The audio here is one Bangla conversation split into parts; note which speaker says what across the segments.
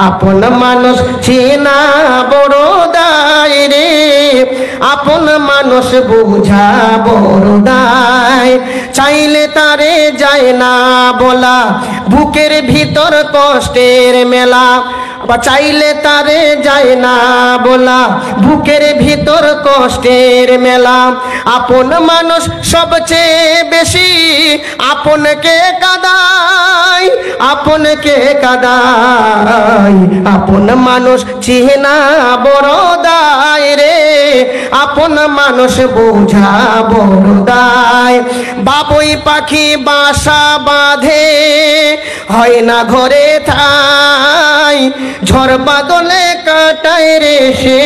Speaker 1: আপন মানুষ চেনা বড় দায় রে, আপন মানুষ বুঝা বড় দায়। চাইলে তারে যায় না বলা, বুকের ভিতর কষ্টের মেলা। চাইলে তারে যায় না বলা, বুকের ভিতর কষ্টের মেলা। আপন মানুষ সবচেয়ে বেশি আপনকে কাঁদায়, আপনকে কাঁদায়। আপন মানুষ চেনা বড় দায় রে, আপন মানুষ বোঝা বড় দায়। বাবুই পাখি বাসা বাঁধে, হয় না ঘরে ঠাই, ঝড় বাদলে কাটায় রে সে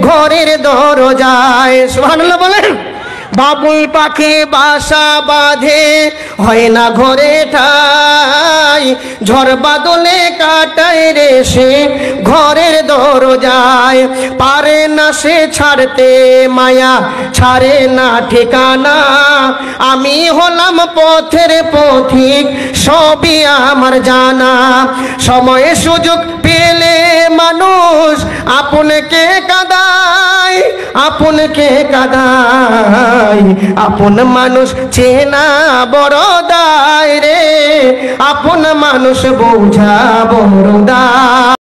Speaker 1: ঘরের দরজায়। সুবহানাল্লাহ বলেন। বাবুই পাখি বাসা বাঁধে, হয় না ঘরে ঠাই, ঝড় বাদলে কাটায় রে সে ঘরের দরজায়। পারে না সে ছাড়তে মায়া, ছাড়ে না ঠিকানা। আমি হলাম পথের পথিক, সবই আমার জানা। সময় সুযোগ পেলে মানুষ আপনকে কাঁদায়, আপনকে কাঁদায়। আপন মানুষ চেনা বড় দায় রে, আপন মানুষ বোঝা বড় দায়।